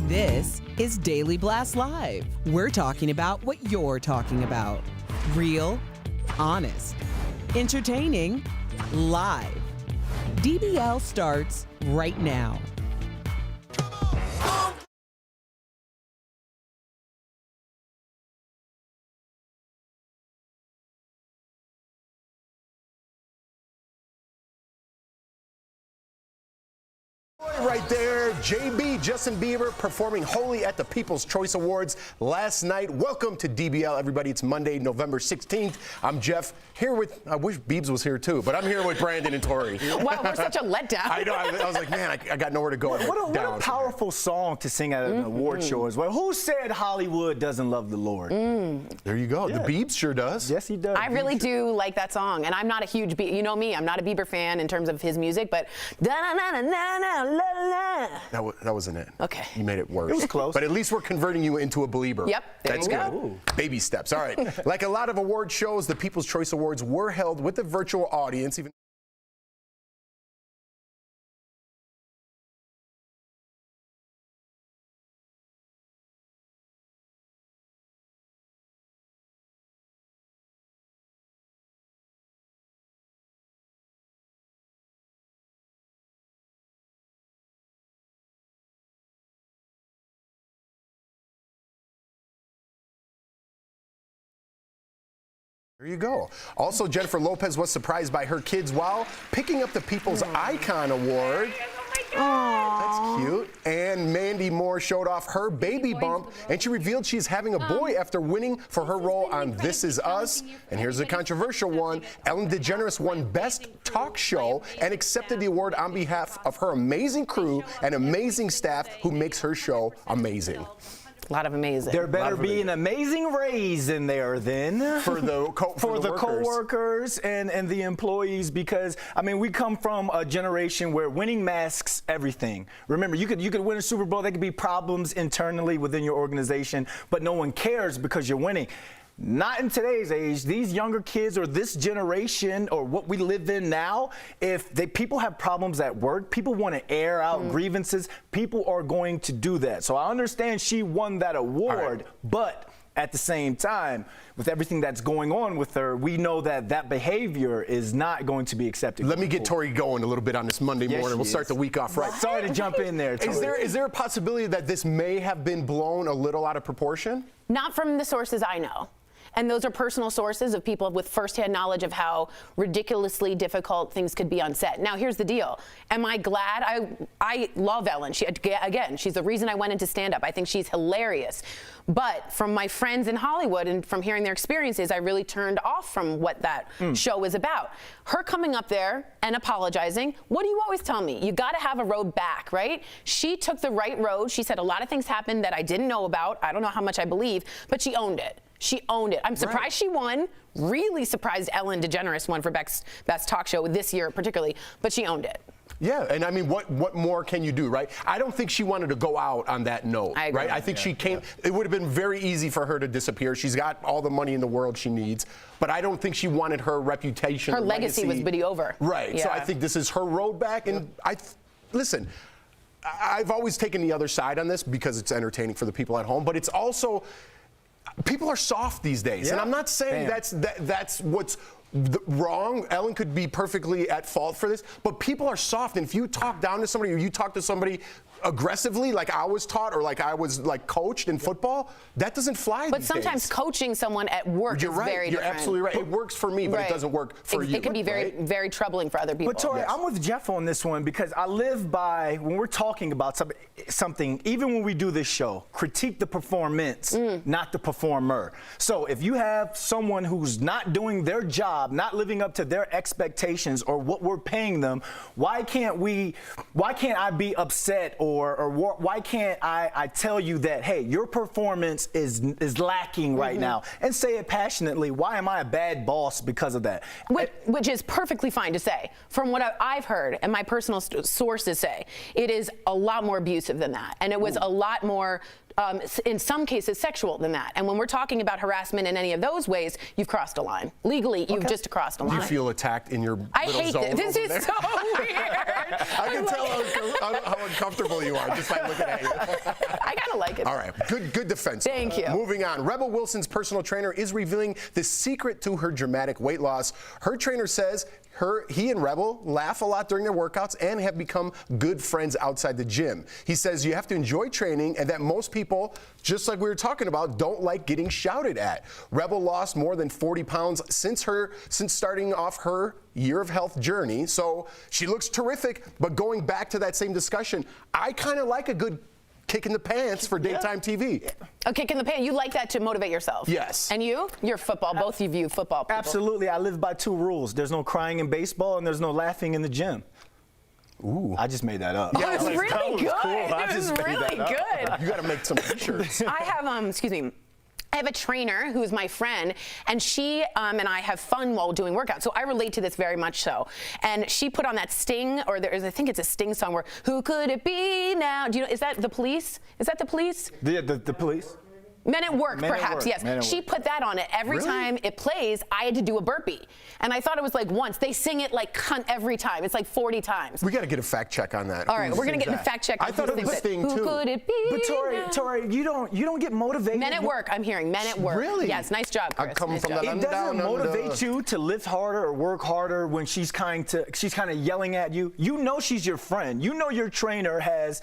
This is Daily Blast Live. We're talking about what you're talking about. Real, honest, entertaining, live. DBL starts right now. Right there, JB, Justin Bieber, performing Holy at the People's Choice Awards last night. Welcome to DBL, everybody. It's Monday, November 16th. I'm Jeff, here with, I wish Biebs was here too, but I'm here with Brandon and Tori. Wow, we're such a letdown. I know, I was like, man, I got nowhere to go. What a powerful song to sing at an award show as well. Who said Hollywood doesn't love the Lord? There you go. Yeah. The Biebs sure does. Yes, he does. I really do like that song, and I'm not a huge, you know me, I'm not a Bieber fan in terms of his music, but That wasn't it. Okay. You made it worse. It was close. But at least we're converting you into a believer. Yep, there That's you good. go. Baby steps. All right. Like a lot of award shows, the People's Choice Awards were held with a virtual audience. There you go. Also, Jennifer Lopez was surprised by her kids while picking up the People's Icon Award. That's cute. And Mandy Moore showed off her baby bump, and she revealed she's having a boy after winning for her role on This Is Us. And here's a controversial one. Ellen DeGeneres won Best Talk Show and accepted the award on behalf of her amazing crew and amazing staff who makes her show amazing. A lot of amazing. There better be an amazing raise in there then For the co-workers and the employees, because I mean we come from a generation where winning masks everything. Remember, you could win a Super Bowl, there could be problems internally within your organization, but no one cares because you're winning. Not in today's age. These younger kids or this generation or what we live in now, if people have problems at work, people want to air out grievances, people are going to do that. So I understand she won that award, but at the same time, with everything that's going on with her, we know that that behavior is not going to be accepted. Let me get Tori going a little bit on this Monday morning. We'll start the week off right. Sorry to jump in there, Tori. Is there a possibility that this may have been blown a little out of proportion? Not from the sources I know. And those are personal sources of people with firsthand knowledge of how ridiculously difficult things could be on set. Now, here's the deal. Am I glad? I love Ellen. Again, she's the reason I went into stand-up. I think she's hilarious. But from my friends in Hollywood and from hearing their experiences, I really turned off from what that show was about. Her coming up there and apologizing, what do you always tell me? You got to have a road back, right? She took the right road. She said a lot of things happened that I didn't know about. I don't know how much I believe, but she owned it. She owned it. I'm surprised she won. Really surprised Ellen DeGeneres won for Best Talk Show this year particularly, but she owned it. Yeah, and I mean, what more can you do, right? I don't think she wanted to go out on that note, I agree. right? I think she came, it would have been very easy for her to disappear. She's got all the money in the world she needs, but I don't think she wanted her reputation. Her legacy was pretty over. Right, yeah. so I think this is her road back, and listen, I've always taken the other side on this because it's entertaining for the people at home, but it's also, people are soft these days, and I'm not saying that's what's wrong. Ellen could be perfectly at fault for this, but people are soft, and if you talk down to somebody or you talk to somebody aggressively like I was taught or like I was coached in football, that doesn't fly But these sometimes days. coaching someone at work You're is right. very You're different. absolutely right. It works for me, but it doesn't work for you. It can be very, very troubling for other people. But Tori, I'm with Jeff on this one because I live by, when we're talking about something, even when we do this show, critique the performance, not the performer. So if you have someone who's not doing their job, not living up to their expectations or what we're paying them, why can't I be upset or why can't I tell you that, hey, your performance is lacking right now, and say it passionately? Why am I a bad boss because of that? Which is perfectly fine to say. From what I've heard and my personal sources say, it is a lot more abusive than that. And it was a lot more, in some cases, sexual than that. And when we're talking about harassment in any of those ways, you've crossed a line. Legally, you've just crossed a line. Do you feel attacked in your I little hate zone this. This is so weird. I can tell how uncomfortable you are just by looking at you. I kind of like it. All right, good defense. Thank you. Moving on, Rebel Wilson's personal trainer is revealing the secret to her dramatic weight loss. Her trainer says he and Rebel laugh a lot during their workouts and have become good friends outside the gym. He says you have to enjoy training and that most people, just like we were talking about, don't like getting shouted at. Rebel lost more than 40 pounds since starting off her year of health journey. So she looks terrific, but going back to that same discussion, I kind of like a good kick in the pants for daytime TV. A kick in the pants. You like that to motivate yourself? Yes. And you? You're football. Both of you football people. Absolutely. I live by 2 rules. There's no crying in baseball and there's no laughing in the gym. Ooh. I just made that up. Yeah, it was really good. Cool. It was really good. You got to make some t-shirts. I have, excuse me. I have a trainer who's my friend, and she and I have fun while doing workouts. So I relate to this very much so. And she put on that Sting, or I think it's a Sting song where, "Who could it be now?" Do you know? Is that the Police? Is that the Police? The Police. Men at Work, Men at perhaps, Work. yes. Men at She Work. put that on it. Every time it plays, I had to do a burpee. And I thought it was like once. They sing it like every time. It's like 40 times. We got to get a fact check on that. All right, we're going to get the fact check. I thought it was Sting, too. Who could it be? But now? Tori, you don't get motivated. Men at Work, I'm hearing. Men at Work. Really? Yes, nice job, Chris. I come nice from job. the It doesn't motivate you to lift harder or work harder when she's kind of yelling at you. You know she's your friend. You know your trainer has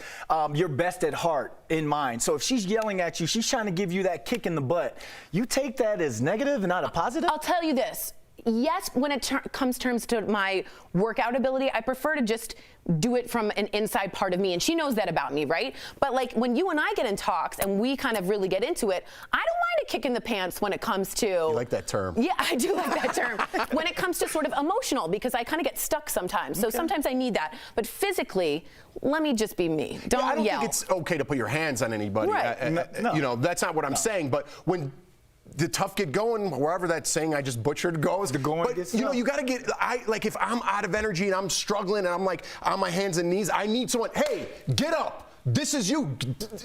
your best at heart in mind. So if she's yelling at you, she's trying to give you that kick in the butt. You take that as negative and not a positive? I'll tell you this. Yes, when it comes to my workout ability, I prefer to just do it from an inside part of me, and she knows that about me, right? But like when you and I get in talks and we kind of really get into it, I don't mind a kick in the pants when it comes to. You like that term? Yeah, I do like that term. When it comes to sort of emotional, because I kind of get stuck sometimes. So sometimes I need that. But physically, let me just be me. Don't I don't yell. think it's okay to put your hands on anybody. Right. No. You know, that's not what I'm saying. But when the tough get going, wherever that saying I just butchered goes. The going but gets you know, tough. you got to get. Like if I'm out of energy and I'm struggling and I'm like on my hands and knees, I need someone. Hey, get up. this is you.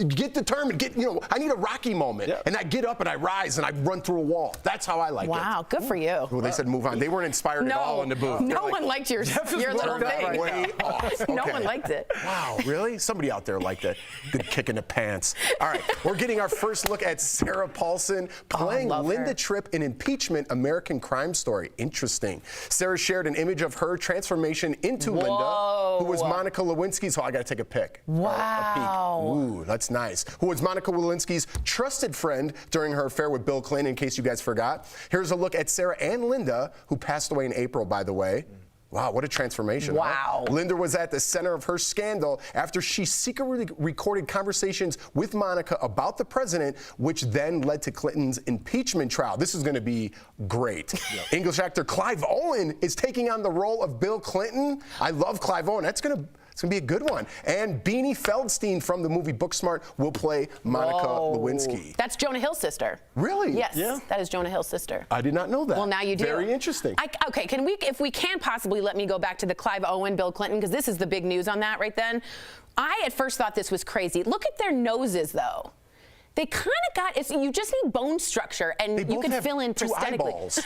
Get determined. I need a Rocky moment. Yeah. And I get up and I rise and I run through a wall. That's how I like it. Wow, good for you. Well, they said move on. They weren't inspired at all in the booth. No one liked your little thing. Way off. No Okay. one liked it. Wow, really? Somebody out there liked it. Good kick in the pants. All right, we're getting our first look at Sarah Paulson playing Linda Tripp in Impeachment, American Crime Story. Interesting. Sarah shared an image of her transformation into Linda, who was Monica Lewinsky's. Oh, I got to take a pic. Wow. A peek. Ooh, that's nice. Who was Monica Lewinsky's trusted friend during her affair with Bill Clinton, in case you guys forgot. Here's a look at Sarah and Linda, who passed away in April, by the way. Wow, what a transformation. Wow. Huh? Linda was at the center of her scandal after she secretly recorded conversations with Monica about the president, which then led to Clinton's impeachment trial. This is going to be great. English actor Clive Owen is taking on the role of Bill Clinton. I love Clive Owen. It's going to be a good one. And Beanie Feldstein from the movie Booksmart will play Monica Lewinsky. That's Jonah Hill's sister. Really? Yes. Yeah. That is Jonah Hill's sister. I did not know that. Well, now you do. Very interesting. Okay, if we can possibly let me go back to the Clive Owen, Bill Clinton, because this is the big news on that right then. I at first thought this was crazy. Look at their noses, though. They kind of got, you just need bone structure, and you can fill in prosthetically.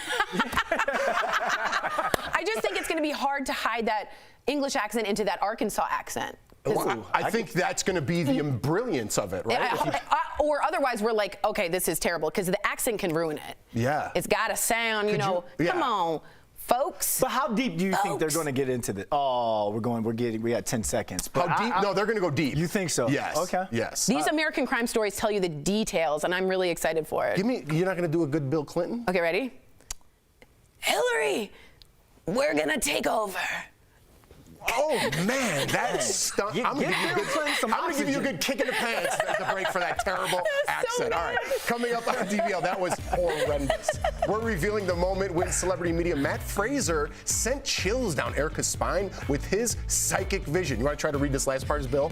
I just think it's going to be hard to hide that English accent into that Arkansas accent. Well, I think that's going to be the brilliance of it, right? Or otherwise, we're like, okay, this is terrible, because the accent can ruin it. Yeah. It's got to sound, come on, folks. But how deep do you think they're going to get into this? Oh, we got 10 seconds. But how deep? No, they're going to go deep. You think so? Yes. Okay. Yes. These American crime stories tell you the details, and I'm really excited for it. You're not going to do a good Bill Clinton? Okay, ready? Hillary, we're going to take over. Oh, man, that's stunk. I'm going to give you a good kick in the pants at the break for that terrible accent. All right, coming up on DBL, that was horrendous. We're revealing the moment when celebrity media Matt Fraser sent chills down Erica's spine with his psychic vision. You want to try to read this last part, Bill?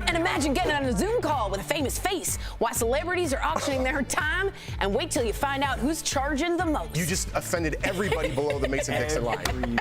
And imagine getting on a Zoom call with a famous face while celebrities are auctioning their time, and wait till you find out who's charging the most. You just offended everybody below the Mason-Dixon line.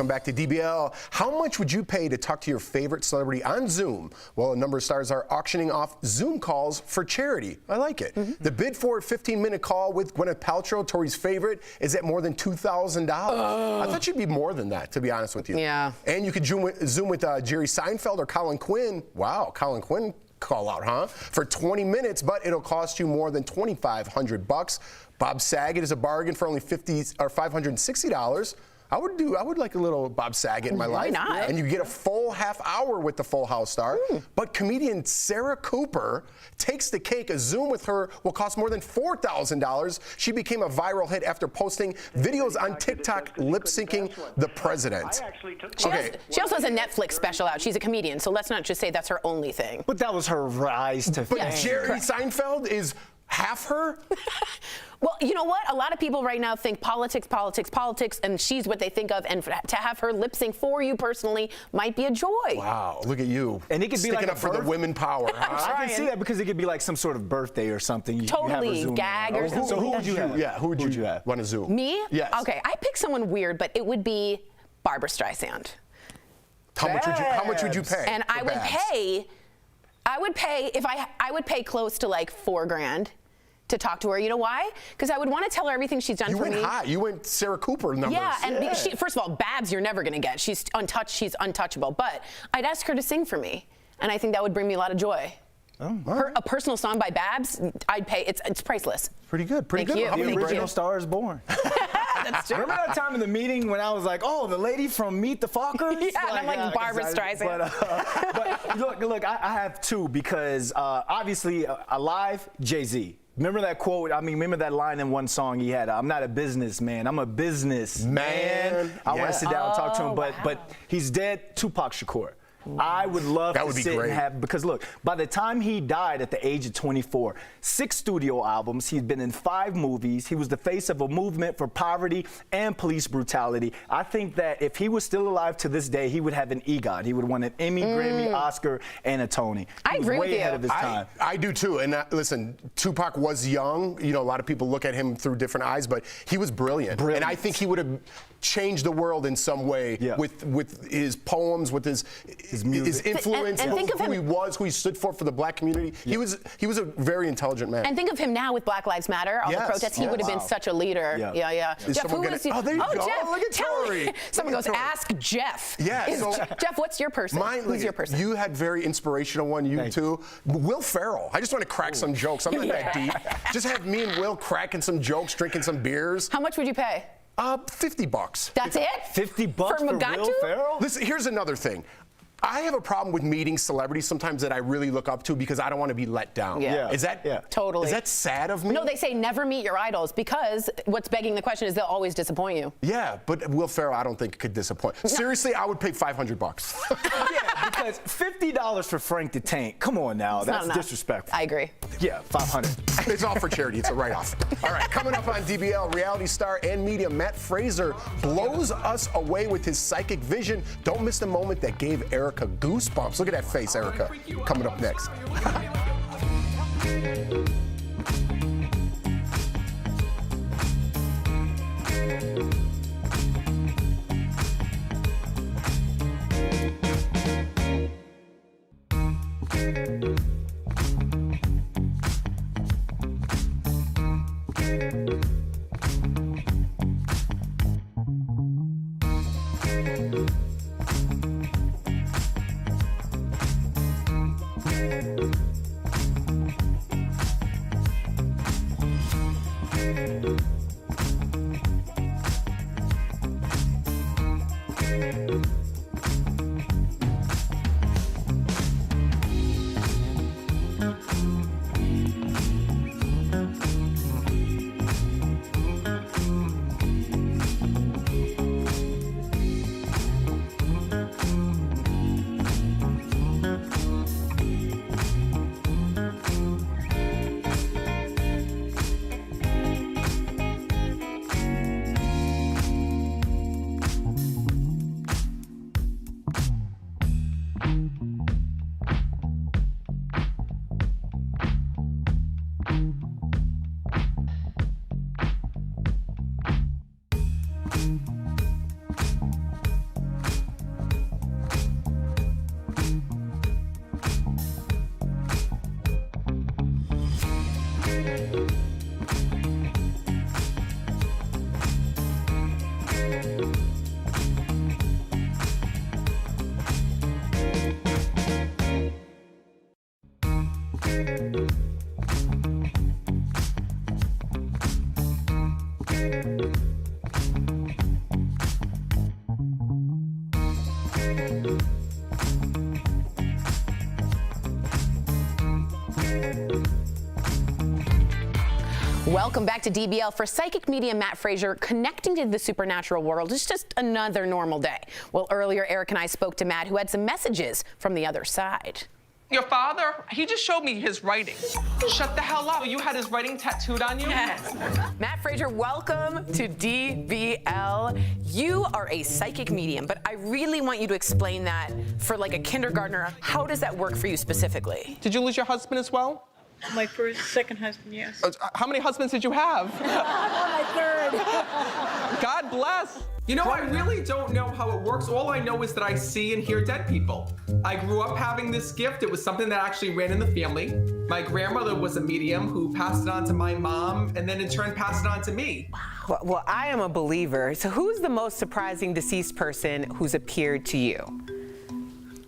Welcome back to DBL. How much would you pay to talk to your favorite celebrity on Zoom? Well, a number of stars are auctioning off Zoom calls for charity. I like it. The bid for a 15-minute call with Gwyneth Paltrow, Tori's favorite, is at more than $2,000. I thought you'd be more than that, to be honest with you. Yeah. And you could Zoom with Jerry Seinfeld or Colin Quinn. Wow, Colin Quinn call out, huh? For 20 minutes, but it'll cost you more than $2,500. Bob Saget is a bargain for only $560. I would like a little Bob Saget in my life. Why not? And you get a full half hour with the Full House star. But comedian Sarah Cooper takes the cake. A Zoom with her will cost more than $4,000. She became a viral hit after posting videos on TikTok lip-syncing the president. She also has a Netflix special out. She's a comedian, so let's not just say that's her only thing. But that was her rise to fame. But Jerry Seinfeld is half her? Well, you know what? A lot of people right now think politics, and she's what they think of. And to have her lip sync for you personally might be a joy. Wow, look at you. And it could be sticking like up for the women power. Huh? I can see that because it could be like some sort of birthday or something. Totally, gag or something. So who would you have? Yeah, who would you have? Want to Zoom? Me? Yes. Okay, I picked someone weird, but it would be Barbara Streisand. How much would you pay? And I would pay close to like $4,000 to talk to her. You know why? Because I would want to tell her everything she's done for me. You went high. You went Sarah Cooper numbers. Yeah, and she, first of all, Babs you're never going to get. She's untouchable. But I'd ask her to sing for me, and I think that would bring me a lot of joy. A personal song by Babs, I'd pay. It's priceless. Pretty good. Pretty Thank good. you. How many The original Star is Born. That's true. Remember that time in the meeting when I was like, "Oh, the lady from Meet the Fockers"? Yeah, and I'm like Barbara Streisand. But look, I have two because obviously alive, Jay-Z. Remember that quote? I mean, remember that line in one song he had? I'm not a businessman. I'm a businessman. I want to sit down and talk to him, but he's dead. Tupac Shakur. I would love to sit and have, because look, by the time he died at the age of 24, 6 studio albums, he'd been in 5 movies, he was the face of a movement for poverty and police brutality. I think that if he was still alive to this day, he would have an EGOT. He would win an Emmy, Grammy, Oscar, and a Tony. I agree with you. Way ahead of his time. I do too. And listen, Tupac was young. You know, a lot of people look at him through different eyes, but he was brilliant. And I think he would have changed the world in some way with his poems, with his music, his influence, and think of who he was, who he stood for the black community. He was a very intelligent man. And think of him now with Black Lives Matter, all the protests. He would have been such a leader. Yeah. Jeff, who is you? Oh, there you go. Jeff, look at Tori. Someone goes, ask Jeff. Yeah. Jeff, what's your person? Who's your person? You had very inspirational one. You too. Will Ferrell. I just want to crack some jokes. I'm not that deep. Just have me and Will cracking some jokes, drinking some beers. How much would you pay? $50. That's it? $50 for Mugatu? Will Ferrell? Listen, here's another thing. I have a problem with meeting celebrities sometimes that I really look up to because I don't want to be let down. Is that totally? Is that sad of me? No, they say never meet your idols because what's begging the question is they'll always disappoint you. Yeah, but Will Ferrell, I don't think could disappoint. No. Seriously, I would pay $500. Yeah, because $50 for Frank the Tank. Come on now, that's disrespectful. I agree. Yeah, $500. It's all for charity. It's a write-off. All right, coming up on DBL, reality star and media Matt Fraser blows us away with his psychic vision. Don't miss the moment that gave Erica goosebumps. Look at that face, Erica. Coming up next. Welcome back to DBL. For psychic medium Matt Fraser, connecting to the supernatural world is just another normal day. Well, earlier, Eric and I spoke to Matt, who had some messages from the other side. Your father, he just showed me his writing. Shut the hell up. You had his writing tattooed on you? Yes. Matt Fraser, welcome to DBL. You are a psychic medium, but I really want you to explain that for like a kindergartner. How does that work for you specifically? Did you lose your husband as well? My second husband, yes. How many husbands did you have? My third. God bless. You know, I really don't know how it works. All I know is that I see and hear dead people. I grew up having this gift. It was something that actually ran in the family. My grandmother was a medium who passed it on to my mom and then in turn passed it on to me. Well, I am a believer. So who's the most surprising deceased person who's appeared to you?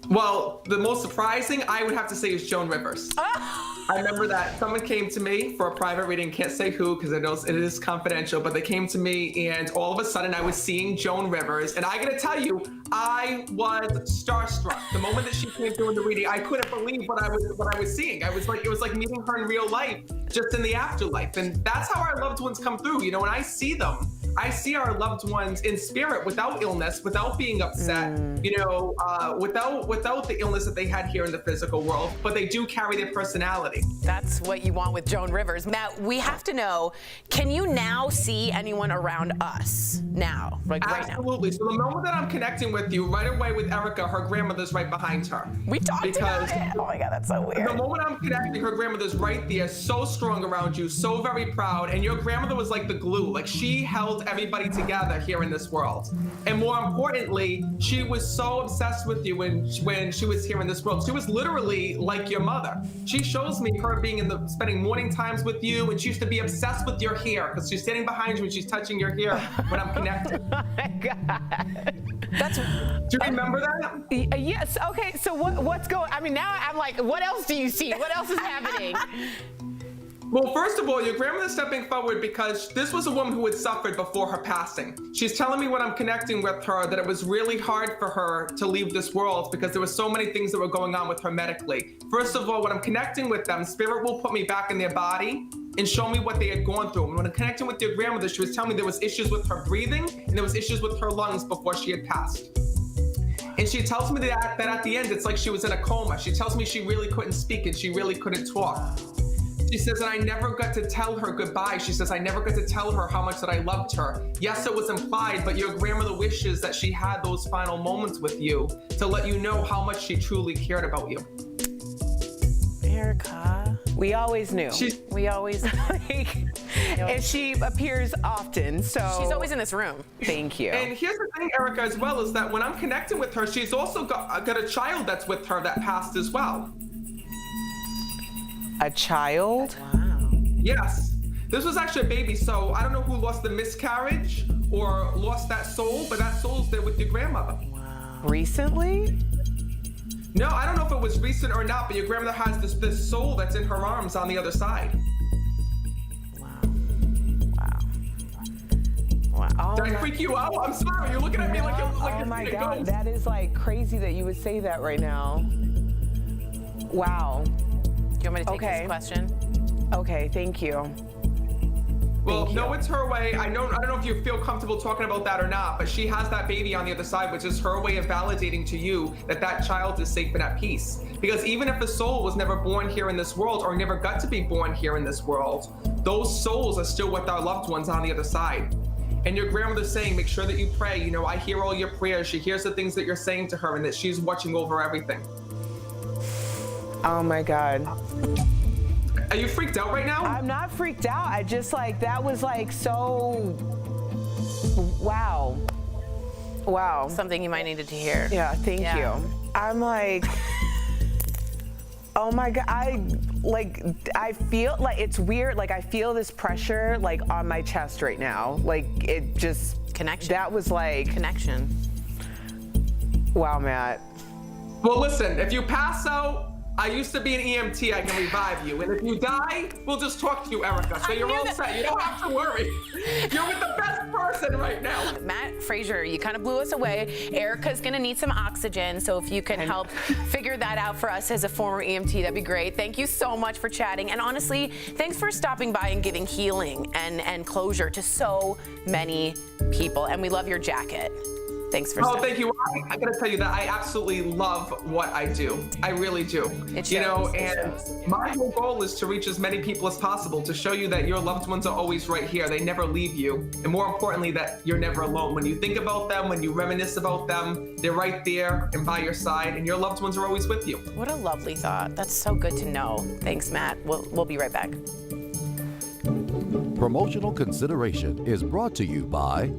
Well, the most surprising, I would have to say, is Joan Rivers. I remember that someone came to me for a private reading, can't say who because I know it is confidential, but they came to me and all of a sudden I was seeing Joan Rivers, and I gotta tell you, I was starstruck. The moment that she came through in the reading, I couldn't believe what I was seeing. It was like meeting her in real life, just in the afterlife. And that's how our loved ones come through. You know, when I see them, I see our loved ones in spirit, without illness, without being upset, you know, without the illness that they had here in the physical world, but they do carry their personality. That's what you want with Joan Rivers. Matt, we have to know, can you now see anyone around us now, like right now? Absolutely. So the moment that I'm connecting with you, right away with Erica, her grandmother's right behind her. We talked about it. Oh my God, that's so weird. The moment I'm connecting, her grandmother's right there, so strong around you, so very proud, and your grandmother was like the glue. Like, she held everybody together here in this world. And more importantly, she was so obsessed with you when she was here in this world. She was literally like your mother. She shows me her being spending morning times with you, and she used to be obsessed with your hair because she's standing behind you and she's touching your hair when I'm connected. Oh my God. Do you remember that? Yes. Okay. So what's going? I mean, now I'm like, what else do you see? What else is happening? Well, first of all, your grandmother's stepping forward because this was a woman who had suffered before her passing. She's telling me when I'm connecting with her that it was really hard for her to leave this world because there were so many things that were going on with her medically. First of all, when I'm connecting with them, spirit will put me back in their body and show me what they had gone through. And when I'm connecting with your grandmother, she was telling me there was issues with her breathing and there was issues with her lungs before she had passed. And she tells me that at the end, it's like she was in a coma. She tells me she really couldn't speak and she really couldn't talk. She says, and I never got to tell her goodbye. She says, I never got to tell her how much that I loved her. Yes, it was implied, but your grandmother wishes that she had those final moments with you to let you know how much she truly cared about you. Erica, we always knew. We always and she appears often, so she's always in this room. Thank you. And here's the thing, Erica, as well, is that when I'm connecting with her, she's also got a child that's with her that passed as well. A child? Wow. Yes. This was actually a baby, so I don't know who lost the miscarriage or lost that soul, but that soul's there with your grandmother. Wow. Recently? No, I don't know if it was recent or not, but your grandmother has this soul that's in her arms on the other side. Wow. Did I freak you out? I'm sorry. You're looking at me like you're oh my God, that is like crazy that you would say that right now. Wow. Do you want me to take this question? Okay, thank you. Well, no, it's her way. I don't know if you feel comfortable talking about that or not, but she has that baby on the other side, which is her way of validating to you that that child is safe and at peace. Because even if a soul was never born here in this world or never got to be born here in this world, those souls are still with our loved ones on the other side. And your grandmother's saying, make sure that you pray. You know, I hear all your prayers. She hears the things that you're saying to her and that she's watching over everything. Oh my God. Are you freaked out right now? I'm not freaked out. I just like, that was like so, wow. Wow. Something you might needed to hear. Yeah, thank you. I'm like, oh my God, I feel like it's weird. Like I feel this pressure like on my chest right now. Like it just. Connection. That was like. Connection. Wow, Matt. Well, listen, if you pass out, I used to be an EMT. I can revive you. And if you die, we'll just talk to you, Erica. So you're all set. You don't have to worry. You're with the best person right now. Matt Fraser, you kind of blew us away. Erica's going to need some oxygen, so if you can help figure that out for us as a former EMT, that'd be great. Thank you so much for chatting. And honestly, thanks for stopping by and giving healing and closure to so many people. And we love your jacket. Thanks for thank you. I gotta tell you that I absolutely love what I do. I really do. It shows, you know, and my whole goal is to reach as many people as possible, to show you that your loved ones are always right here. They never leave you. And more importantly, that you're never alone. When you think about them, when you reminisce about them, they're right there and by your side, and your loved ones are always with you. What a lovely thought. That's so good to know. Thanks, Matt. We'll be right back. Promotional consideration is brought to you by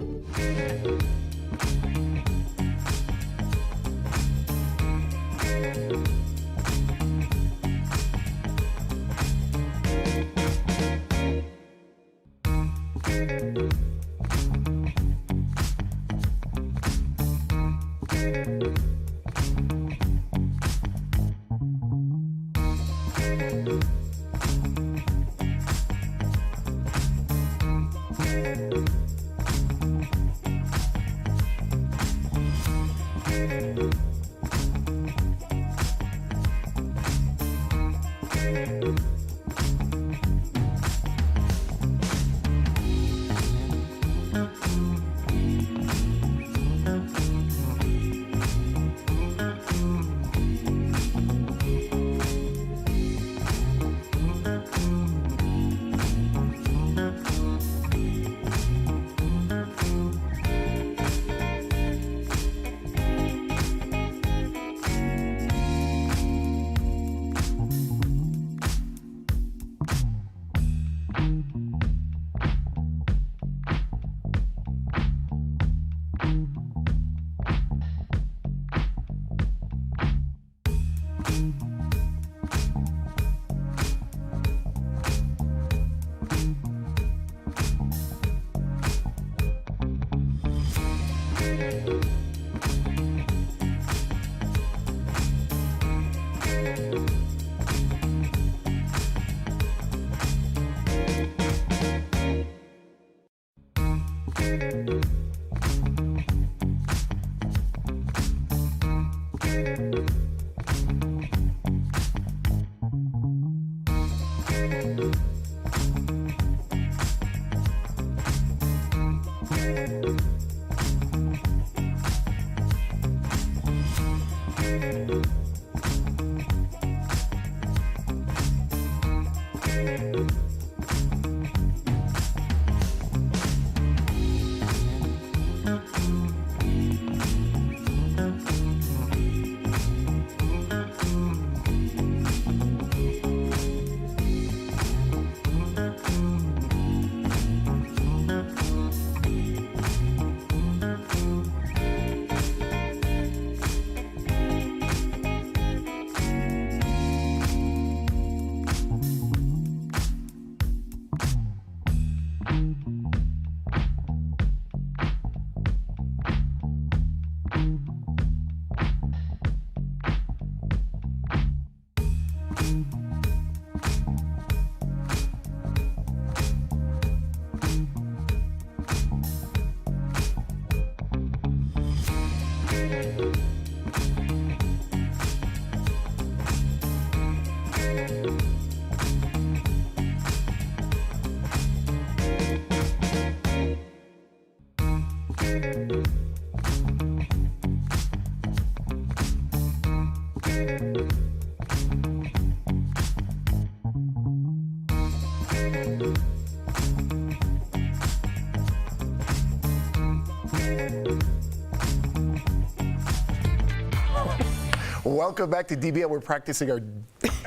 Welcome back to DBL. We're practicing our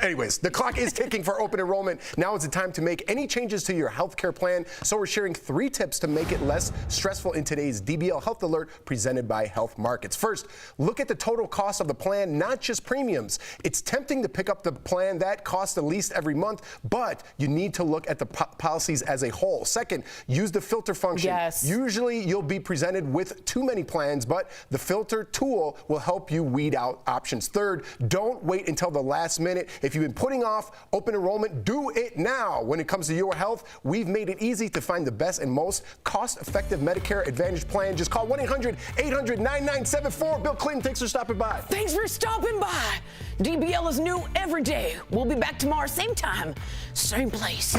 Anyways, the clock is ticking for open enrollment. Now is the time to make any changes to your healthcare plan. So we're sharing 3 tips to make it less stressful in today's DBL Health Alert presented by Health Markets. First, look at the total cost of the plan, not just premiums. It's tempting to pick up the plan that costs the least every month, but you need to look at the policies as a whole. Second, use the filter function. Yes. Usually you'll be presented with too many plans, but the filter tool will help you weed out options. Third, don't wait until the last minute. If you've been putting off open enrollment, do it now. When it comes to your health, we've made it easy to find the best and most cost-effective Medicare Advantage plan. Just call 1-800-800-9974. Bill Clinton, thanks for stopping by. Thanks for stopping by. DBL is new every day. We'll be back tomorrow, same time, same place.